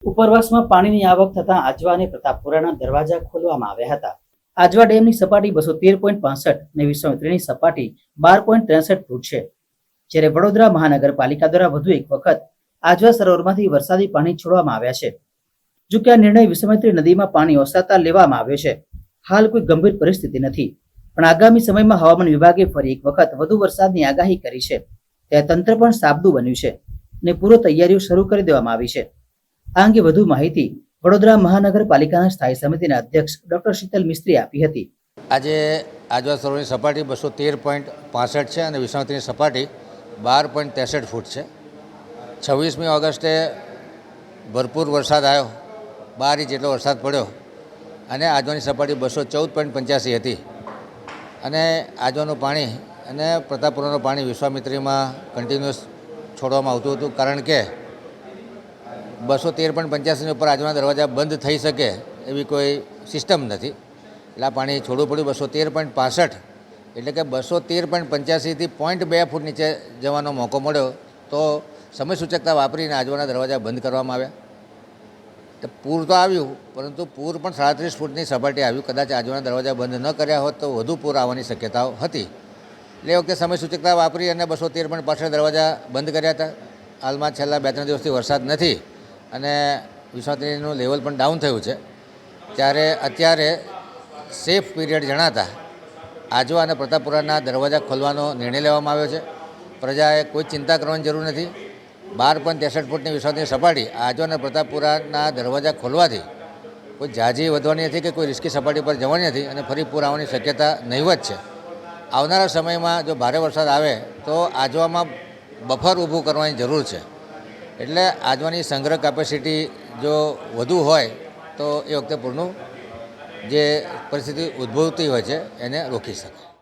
ઉપરવાસમાં પાણીની આવક થતાં આજવા અને પ્રતાપપુરાના દરવાજા ખોલવામાં આવ્યા હતા. આજવા ડેમની સપાટી 213.65 અને વિશ્વામિત્રીની સપાટી 12.63 ફૂટ છે. જ્યારે વડોદરા મહાનગરપાલિકા દ્વારા વધુ એક વખત આજવા સરોવરમાંથી વરસાદી પાણી છોડવામાં આવ્યા છે. જો કે આ નિર્ણય વિશ્વામિત્રી નદીમાં પાણી ઓસરતા લેવામાં આવ્યો છે. હાલ કોઈ ગંભીર પરિસ્થિતિ નથી, પણ આગામી સમયમાં હવામાન વિભાગે ફરી એક વખત વધુ વરસાદની આગાહી કરી છે. ત્યારે તંત્ર પણ સાબદું બન્યું છે અને પૂર્વ તૈયારીઓ શરૂ કરી દેવામાં આવી છે. આ અંગે વધુ માહિતી વડોદરા મહાનગરપાલિકાના સ્થાયી સમિતિના અધ્યક્ષ ડોક્ટર શીતલ મિસ્ત્રીએ આપી હતી. આજે આજવા સરોવરની સપાટી 213.65 છે અને વિશ્વામિત્રીની સપાટી 12.63 ફૂટ છે. 26મી ઓગસ્ટે ભરપૂર વરસાદ આવ્યો, 12 ઇંચ જેટલો વરસાદ પડ્યો અને આજવાની સપાટી 214.85 હતી. અને આજવાનું પાણી અને પ્રતાપપુરાનું પાણી વિશ્વામિત્રીમાં કન્ટિન્યુઅસ છોડવામાં આવતું હતું, કારણ કે 213.85ની ઉપર આજવાના દરવાજા બંધ થઈ શકે એવી કોઈ સિસ્ટમ નથી. એટલે આ પાણી છોડવું પડ્યું 213.65, એટલે કે 213.85થી 0.2 ફૂટ નીચે જવાનો મોકો મળ્યો. તો સમય સૂચકતા વાપરીને આજવાના દરવાજા બંધ કરવામાં આવ્યા. તો પૂર તો આવ્યું, પરંતુ પૂર પણ 37 ફૂટની સપાટી આવ્યું. કદાચ આજવાના દરવાજા બંધ ન કર્યા હોત તો વધુ પૂર આવવાની શક્યતાઓ હતી. એટલે એ વખતે સમય સૂચકતા વાપરી અને 213.65 દરવાજા બંધ કર્યા હતા. હાલમાં છેલ્લા 2-3 દિવસથી વરસાદ નથી અને વિશ્વામિત્રીનું લેવલ પણ ડાઉન થયું છે. ત્યારે અત્યારે સેફ પીરિયડ જણાતા આજવા અને પ્રતાપપુરાના દરવાજા ખોલવાનો નિર્ણય લેવામાં આવ્યો છે. પ્રજાએ કોઈ ચિંતા કરવાની જરૂર નથી. 12.63 ફૂટની વિશ્વામિત્રીની સપાટી આજવા અને પ્રતાપપુરાના દરવાજા ખોલવાથી કોઈ ઝાઝી વધવાની નથી કે કોઈ રિસ્કી સપાટી પર જવાની નથી અને ફરી પૂર આવવાની શક્યતા નહીવત છે. આવનારા સમયમાં જો ભારે વરસાદ આવે તો આજવામાં બફર ઊભું કરવાની જરૂર છે. એટલે આજવાની સંગ્રહ કેપેસિટી જો વધુ હોય તો એ વખતે પૂરનું જે પરિસ્થિતિ ઉદ્ભવતી હોય છે એને રોકી શકે.